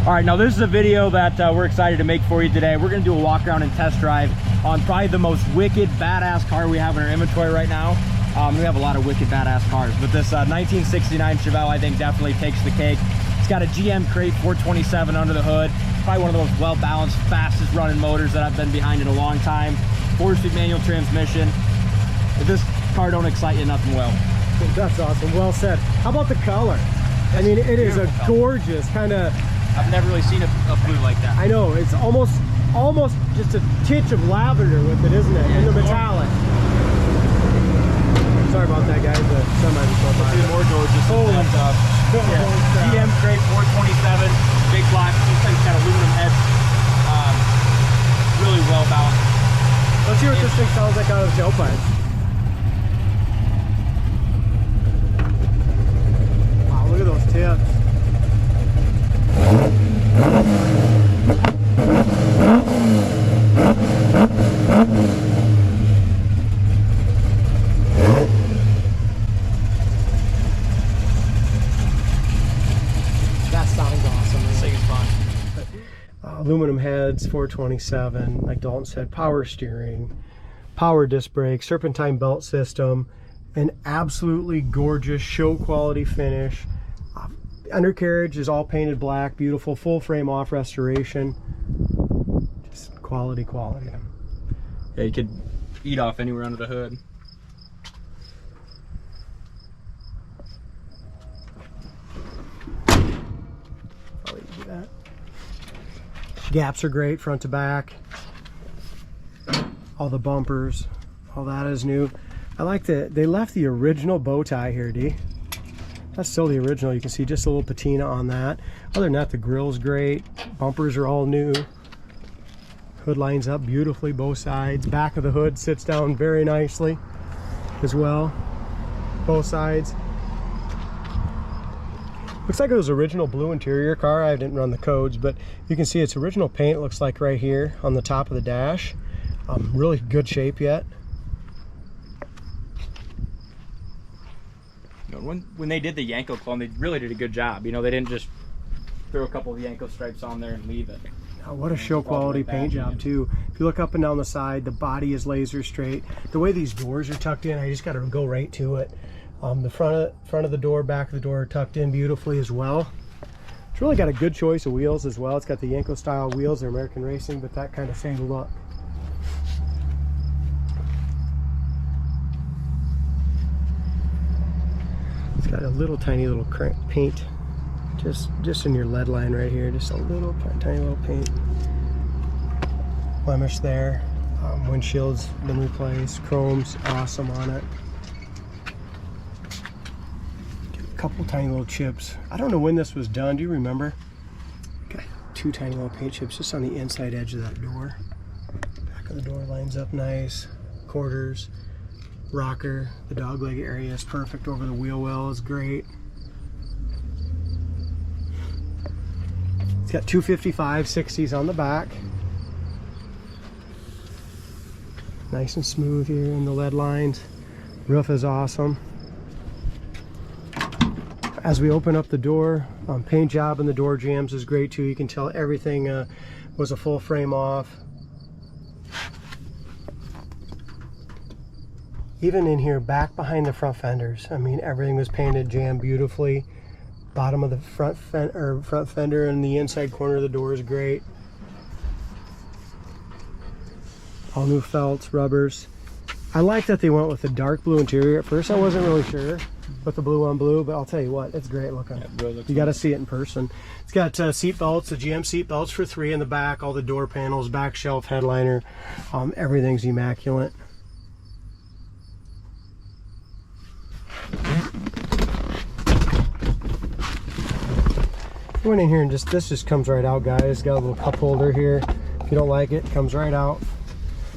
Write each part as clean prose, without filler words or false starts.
All right, now this is a video that we're excited to make for you today. We're gonna do a walk around and test drive on probably the most wicked, badass car we have in our inventory right now. We have a lot of wicked, badass cars, but this 1969 Chevelle, I think, definitely takes the cake. It's got a GM crate 427 under the hood. Probably one of the most well-balanced, fastest running motors that I've been behind in a long time. 4-speed manual transmission. If this car don't excite you, nothing will. That's awesome. Well said. How about the color? I mean, it is a gorgeous kind of... I've never really seen a blue like that. I know, it's almost just a titch of lavender with it, isn't it? In the metallic. Sorry about that, guys. The semi just went by. More gorgeous. Holy stuff. Yeah. GM crate 427, big block. This thing's got aluminum heads. Really well balanced. Let's hear what this thing sounds like out of the tailpipe. Wow, look at those tips. That sounds awesome. This thing is fun. Aluminum heads, 427, like Dalton said, power steering, power disc brakes, serpentine belt system, an absolutely gorgeous show quality finish. Undercarriage is all painted black, beautiful, full frame off restoration. Just quality. Yeah, you could eat off anywhere under the hood. I'll let you do that. Gaps are great, front to back. All the bumpers, all that is new. I like that they left the original bow tie here, D. That's still the original. You can see just a little patina on that. Other than that, the grill's great. Bumpers are all new. Hood lines up beautifully, both sides. Back of the hood sits down very nicely as well. Both sides. Looks like it was original blue interior car. I didn't run the codes, but you can see its original paint looks like right here on the top of the dash. Really good shape yet. When they did the Yenko clone, they really did a good job. You know, they didn't just throw a couple of Yenko stripes on there and leave it. Oh, what a show quality paint job too. If you look up and down the side, the body is laser straight. The way these doors are tucked in, I just got to go right to it. The front of the door, back of the door are tucked in beautifully as well. It's really got a good choice of wheels as well. It's got the Yenko-style wheels. They're American Racing, but that kind of same look. It's got a little tiny little paint just in your lead line right here. Just a little tiny little paint blemish there. Windshield's been replaced. Chrome's awesome on it. A couple tiny little chips. I don't know when this was done. Do you remember? Got 2 tiny little paint chips just on the inside edge of that door. Back of the door lines up nice. Quarters. Rocker, the dog leg area is perfect over the wheel well, is great. It's got 255 60s on the back. Nice and smooth here in the lead lines. Roof is awesome. As we open up the door, paint job in the door jambs is great too. You can tell everything was a full frame off. Even in here, back behind the front fenders, I mean, everything was painted, jammed beautifully. Bottom of the front fender and the inside corner of the door is great. All new felts, rubbers. I like that they went with the dark blue interior. At first, I wasn't really sure with the blue on blue, but I'll tell you what, it's great looking. Yeah, really you got to see it in person. It's got seat belts, the GM seat belts for 3 in the back, all the door panels, back shelf, headliner, everything's immaculate. Went in here and this just comes right out, guys. Got a little cup holder here. If you don't like it, it comes right out.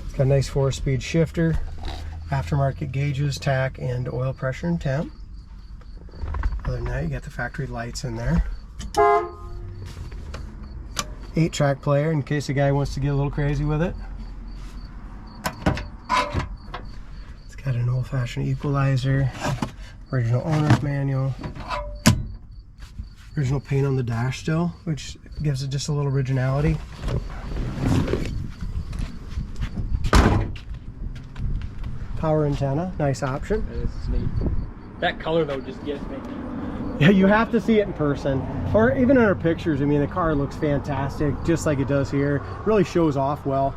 It's got a nice 4-speed shifter, aftermarket gauges, tack, and oil pressure and temp. Other than that, you got the factory lights in there. 8-track player in case the guy wants to get a little crazy with it. It's got an old-fashioned equalizer, original owner's manual. Original paint on the dash still, which gives it just a little originality. Power antenna, nice option. This is neat. That color though just gets me. Yeah, you have to see it in person, or even in our pictures. I mean, the car looks fantastic, just like it does here. Really shows off well.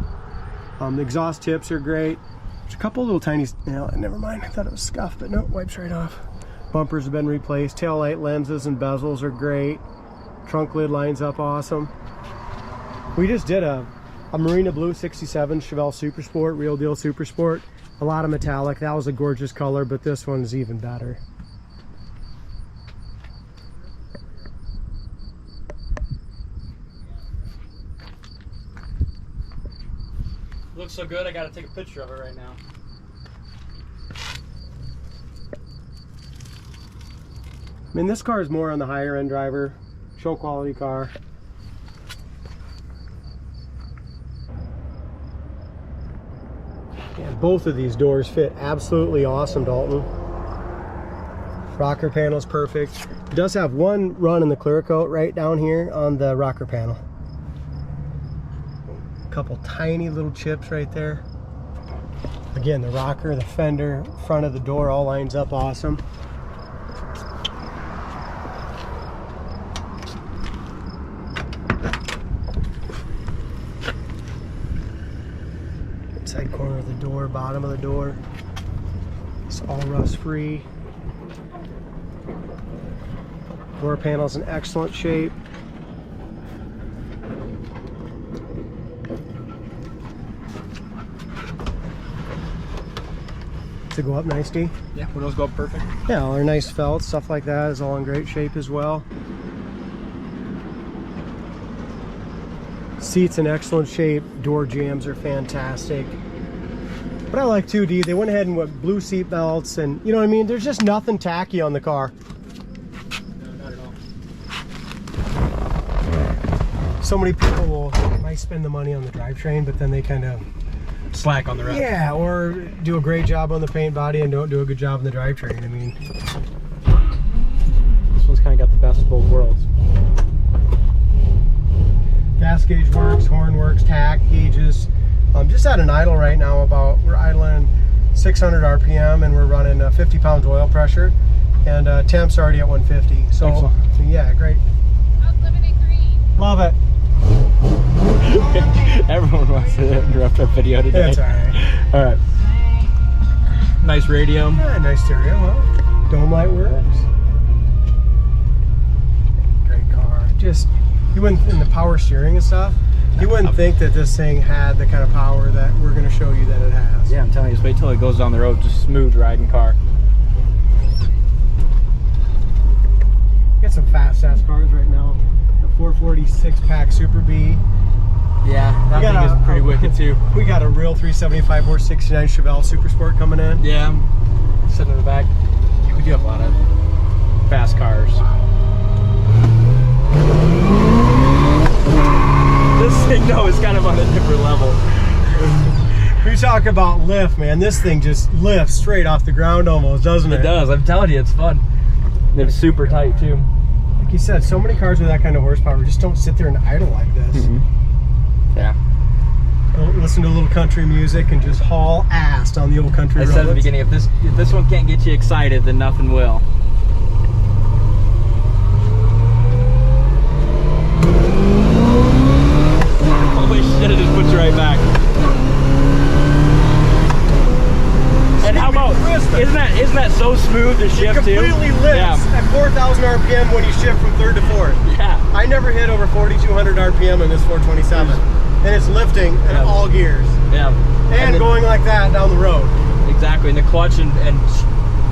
The exhaust tips are great. There's a couple little tiny, never mind. I thought it was scuffed, but no, wipes right off. Bumpers have been replaced. Tail light lenses and bezels are great. Trunk lid lines up awesome. We just did a Marina Blue 67 Chevelle Super Sport, real deal Super Sport. A lot of metallic. That was a gorgeous color, but this one is even better. Looks so good, I gotta take a picture of it right now. I mean, this car is more on the higher end driver, show quality car. Yeah, both of these doors fit absolutely awesome, Dalton. Rocker panel's perfect. It does have one run in the clear coat right down here on the rocker panel. A couple tiny little chips right there. Again, the rocker, the fender, front of the door all lines up awesome. Inside corner of the door, bottom of the door. It's all rust free. Door panel's in excellent shape. To go up nice, D? Yeah, windows go up perfect. Yeah, all our nice felt, stuff like that is all in great shape as well. Seats in excellent shape, door jambs are fantastic. What I like too, D, they went ahead and went blue seat belts, and you know what I mean? There's just nothing tacky on the car. No, not at all. So many people might spend the money on the drivetrain, but then they kind of Slack on the rest. yeah, or do a great job on the paint body and don't do a good job on the drivetrain. I mean, This one's kind of got the best of both worlds. gas gauge works, horn works, tack gauges. Just at an idle right now, we're idling 600 RPM and we're running 50 pounds oil pressure, and temps already at 150. So, Excellent. so yeah, great. How's living in green? Love it. Everyone wants to interrupt our video today. That's all right. All right. Nice radio. Yeah, nice stereo. Well, dome light works. Great car. Just, you wouldn't, in the power steering and stuff, you wouldn't think that this thing had the kind of power that we're going to show you that it has. Yeah, I'm telling you, just wait till it goes down the road. Just smooth riding car. Got some fast ass cars right now. The 446 pack Super B. Yeah, that thing is pretty wicked too. We got a real 375 horse 69 Chevelle Super Sport coming in. Yeah, I'm sitting in the back. We do have a lot of fast cars. This thing though is kind of on a different level. We talk about lift, man. This thing just lifts straight off the ground almost, doesn't it? It does, I'm telling you, it's fun. And it's super tight too. Like you said, so many cars with that kind of horsepower just don't sit there and idle like this. Mm-hmm. Yeah. Listen to a little country music and just haul ass on the old country I roads. said at the beginning, if this one can't get you excited, then nothing will. Holy shit, it just puts you right back. And how about, isn't that so smooth to shift too? It completely lifts at 4,000 RPM when you shift from third to fourth. Yeah. I never hit over 4,200 RPM in this 427. And it's lifting in all gears. Yeah. And going like that down the road. Exactly, and the clutch and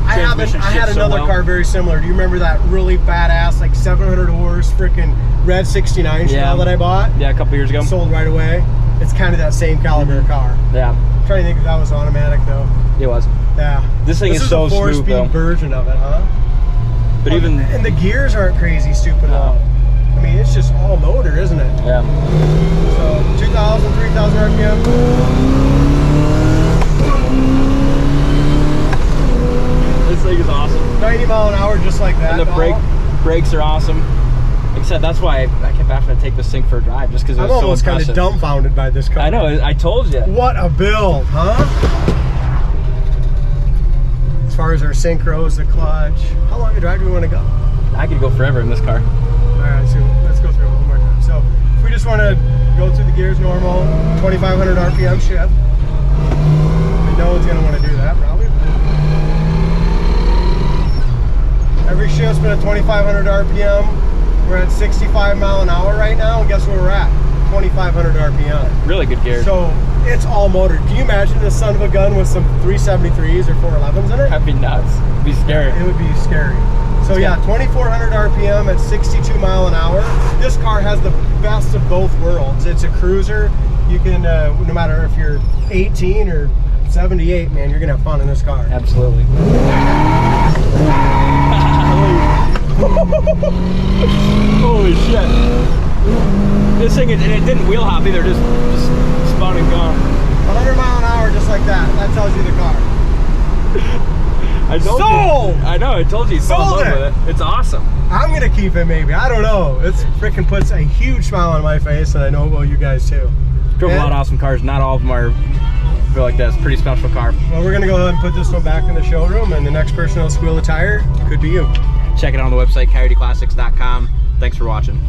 I had another car very similar. Do you remember that really badass, like 700 horse freaking red 69 Chevelle that I bought? Yeah, a couple years ago. Sold right away. It's kind of that same caliber car. Yeah. I'm trying to think if that was automatic though. It was. Yeah. This thing is so smooth though. This is a 4-speed version of it, huh? But even and the gears aren't crazy stupid long. I mean, it's just all motor, isn't it? Yeah. So 2,000, 3,000 RPM. This thing is awesome. 90 mile an hour just like that. And the brakes are awesome. said, that's why I kept having to take this thing for a drive, just because it was I'm so almost kind of impressive. dumbfounded by this car. I know, I told you. What a build, huh? As far as our synchros, the clutch, how long a drive do we want to go? I could go forever in this car. All right, so let's go through it one more time. So if we just want to go through the gears normal, 2,500 RPM shift. I mean, no one's going to want to do that probably. Every shift's been at 2,500 RPM. We're at 65 mile an hour right now, and guess where we're at? 2,500 RPM. Really good gear. So it's all motor. Can you imagine this son of a gun with some 373s or 411s in it? That'd be nuts. It'd be scary. It would be scary. So yeah, 2,400 RPM at 62 mile an hour. This car has the best of both worlds. It's a cruiser. You can, no matter if you're 18 or 78, man, you're gonna have fun in this car. Absolutely. Holy shit. This thing, and it didn't wheel hop either, just spun and gone. 100 mile an hour just like that. That tells you the car. I told Sold! you. I know, I told you. You fell in Sold love it. with it. It's awesome. I'm gonna keep it maybe. I don't know. It's freaking puts a huge smile on my face, and I know it will you guys too. Drove a lot of awesome cars. Not all of them are feel like this. Pretty special car. Well, we're gonna go ahead and put this one back in the showroom, and the next person that'll squeal a tire could be you. Check it out on the website, coyoteclassics.com. Thanks for watching.